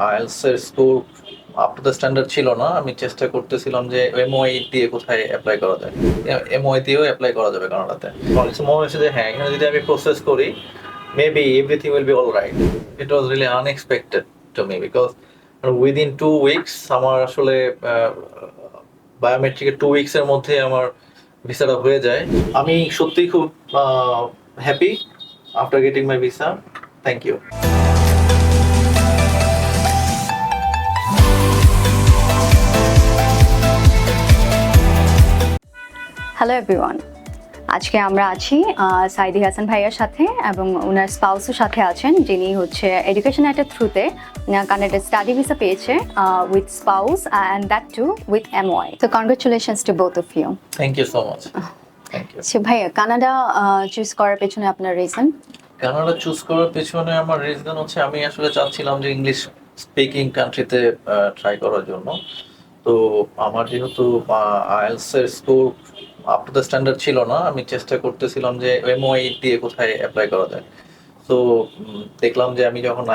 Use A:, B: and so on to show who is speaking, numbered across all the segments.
A: IELTS এর score up to the standard ছিল না। আমি চেষ্টা করতেছিলাম যে এমওআই দিয়ে কোথায় অ্যাপ্লাই করা যায়। এমওআই দিয়েও অ্যাপ্লাই করা যাবে কানাডাতে। আমার কাছে মনে হয়েছে যে হ্যাঁ, এখানে যদি আমি প্রসেস করি maybe everything will be all right. It was really unexpected to me because within 2 weeks আমার আসলে বায়োমেট্রিকের 2 উইকস এর মধ্যে আমার ভিসাটা হয়ে যায়। আমি সত্যিই খুব happy after getting my visa. Thank you.
B: Hello everyone, আজকে আমরা আছি সাইদি হাসান ভাইয়ার সাথে এবং ওনার স্পাউসের সাথে আছেন, যিনি হচ্ছে এডুকেশন অ্যাক্টের থ্রুতে কানাডার স্টাডি ভিসা পেয়েছে with spouse and that too with M Y. So congratulations to both of you.
A: Thank you so much. Thank you.
B: So ভাইয়া, কানাডা চুজ করার পেছনে আপনার রিজন?
A: কানাডা চুজ করার পেছনে আমার রিজন হচ্ছে আমি আসলে চাচ্ছিলাম যে ইংলিশ স্পিকিং কান্ট্রিতে ট্রাই করার জন্য। তো আমার যেহেতু আইএলটিএস এর score up to the standard ছিল না, আমি চেষ্টা করতেছিলাম যে এমওআই দিয়ে কোথায় অ্যাপ্লাই করা যায়। তো দেখলাম যে আমি যখন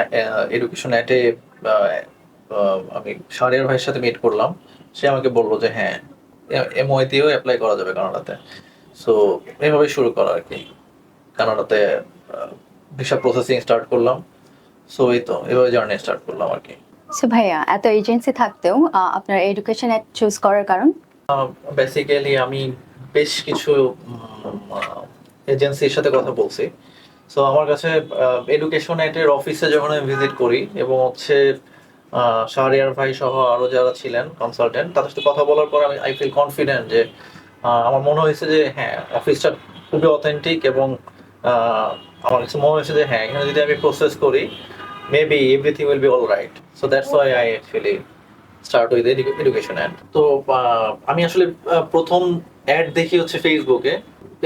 A: এডুকেশন অ্যাটে আমি শাহরিয়ার ভাইয়ের সাথে মিট করলাম, সে আমাকে বললো যে হ্যাঁ, এমওআই দিয়েও অ্যাপ্লাই করা যাবে কানাডাতে। সো এভাবে শুরু করা আর কি। কানাডাতে ভিসা প্রসেসিং স্টার্ট করলাম। সো এই তো এভাবে জার্নি স্টার্ট করলাম আর কি।
B: সো ভাইয়া, এত এজেন্সি থাকতেও আপনার এডুকেশন অ্যাক্ট চুজ করার কারণ?
A: বেসিক্যালি আমি বেশ কিছু এজেন্সির সাথে কথা বলছি। সো আমার কাছে এডুকেশন অ্যাক্টের অফিসে যখন আমি ভিজিট করি এবং হচ্ছে শাহরিয়ার ভাই সহ আরো যারা ছিলেন কনসালটেন্ট, তাদের সাথে কথা বলার পর আমি আই ফিল কনফিডেন্ট যে আমার মনে হয়েছে যে হ্যাঁ, অফিসটা খুবই অথেন্টিক এবং আমার কাছে মনে হয়েছে যে হ্যাঁ, এখানে যদি আমি প্রসেস করি maybe everything will be all right. So that's why I actually start with education ad. তো আমি আসলে প্রথম অ্যাড দেখি হচ্ছে ফেসবুকে।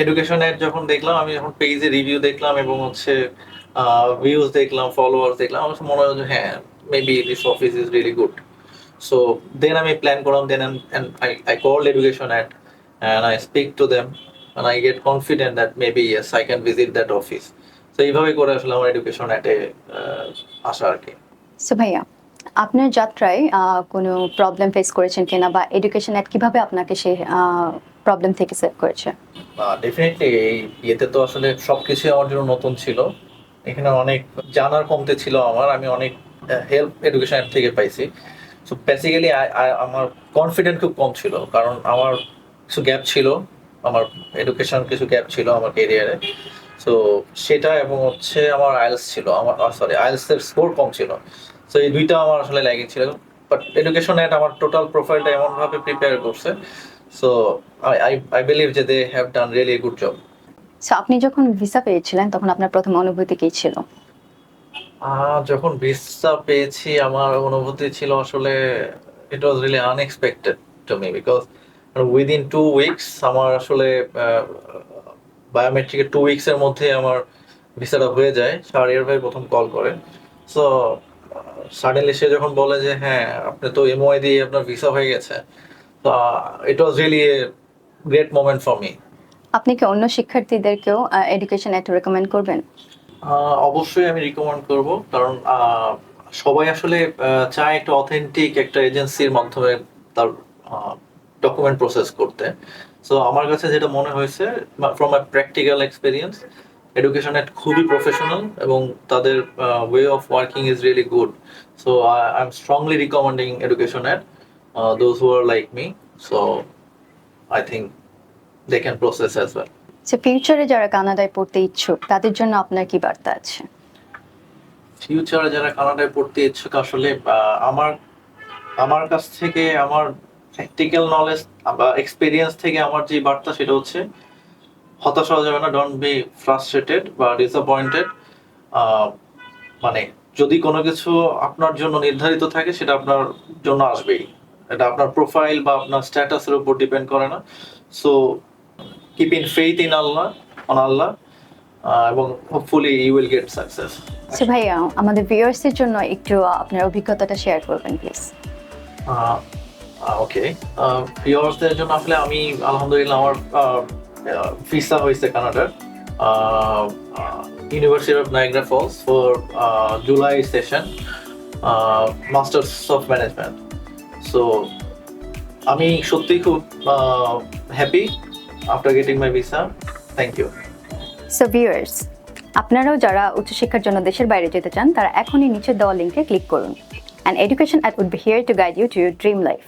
A: এডুকেশন অ্যাড যখন দেখলাম, আমি যখন পেজে রিভিউ দেখলাম এবং হচ্ছে ভিউজ দেখলাম, ফলোয়ার্স দেখলাম, আমার কাছে মনে হলো যে হ্যাঁ, maybe this office is really good. So then আমি প্ল্যান করলাম, দেন I called education at and I speak to them and I get confident that maybe yes, I can visit that office. So এইভাবে করে আসলে আমার education অ্যাটে আসা আর কি।
B: So ভাইয়া, আপনার যাত্রায় কোনো প্রবলেম ফেস করেছেন কিনা, বা এডুকেশন অ্যাক্ট কিভাবে আপনাকে সেই প্রবলেম থেকে সেভ করেছে?
A: ডেফিনেটলি এই ইয়েতে তো আসলে সবকিছু আমার জন্য নতুন ছিল। এখানে অনেক জানার কমতে ছিল আমার। আমি অনেক হেল্প এডুকেশন অ্যাপ থেকে পাইছি। সো বেসিক্যালি আমার কনফিডেন্ট খুব কম ছিল, কারণ আমার কিছু গ্যাপ ছিল, আমার এডুকেশন কিছু গ্যাপ ছিল আমার কেরিয়ারে। সো সেটা এবং হচ্ছে আমার আইএলটিএস ছিল, আমার আইএলটিএস এর স্কোর কম ছিল। সো এই দুইটা আমার আসলে ল্যাগিং ছিল। বাট এডুকেশন অ্যাট আমার টোটাল প্রোফাইলটা এমনভাবে প্রিপেয়ার করছে। সো I believe যে they have done really good job.
B: So আপনি যখন ভিসা পেয়েছিলেন তখন আপনার প্রথম অনুভূতি কি ছিল?
A: যখন ভিসা পেয়েছি আমার অনুভূতি ছিল আসলে it was really unexpected to me because within 2 weeks আমার আসলে বায়োমেট্রিকের 2 উইকস এর মধ্যে আমার ভিসাটা হয়ে যায়। শাহরিয়ার ভাই প্রথম কল করে। সো সাডেনলি সে যখন বলে যে হ্যাঁ, আপনি তো এমওআই দিয়ে আপনার ভিসা হয়ে গেছে, তো it was really a great moment for me.
B: আপনি কি অন্য শিক্ষার্থীদেরকেও এডুকেশন অ্যাক্ট রেকমেন্ড করবেন?
A: অবশ্যই আমি রিকমেন্ড করব, কারণ সবাই আসলে চায় একটা অথেন্টিক একটা এজেন্সির মাধ্যমে তার ডকুমেন্ট প্রসেস করতে। সো আমার কাছে যেটা মনে হয়েছে from a practical experience, education at খুবই প্রফেশনাল এবং তাদের way of working is really good. So I am strongly recommending education at those who are like me. So I think they can process as well.
B: So ফিউচারে যারা কানাডায় পড়তে ইচ্ছুক তাদের জন্য আপনার কি বার্তা আছে?
A: ফিউচারে যারা কানাডায় পড়তে ইচ্ছুক, আসলে আমার কাছ থেকে আমার প্র্যাকটিক্যাল নলেজ বা এক্সপিরিয়েন্স থেকে আমার যে বার্তা সেটা হচ্ছে হতাশ হওয়া যাবে না, ডোন্ট বি ফ্রাস্ট্রেটেড বা ডিসঅ্যাপয়েন্টেড। মানে যদি কোনো কিছু আপনার জন্য নির্ধারিত থাকে সেটা আপনার জন্য আসবেই। এটা আপনার প্রোফাইল বা আপনার স্ট্যাটাসের উপর ডিপেন্ড করে না। So keep in faith in Allah, on Allah, এবং hopefully you will get success.
B: So ভাইয়া, আমাদের ভিউয়ার্সদের জন্য একটু আপনার অভিজ্ঞতাটা শেয়ার করবেন প্লিজ।
A: ওকে, ভিউয়ার্সদের জন্য আসলে আমি আলহামদুলিল্লাহ আমার ভিসা হয়েছে কানাডার university of Niagara Falls for July session. Masters of management. So আমি সত্যিই খুব happy after getting my visa. Thank you.
B: So viewers, আপনারাও যারা উচ্চশিক্ষার জন্য দেশের বাইরে যেতে চান তারা এখনই নিচে দেওয়া লিঙ্কে ক্লিক করুন। And education would be here to guide you to your dream life.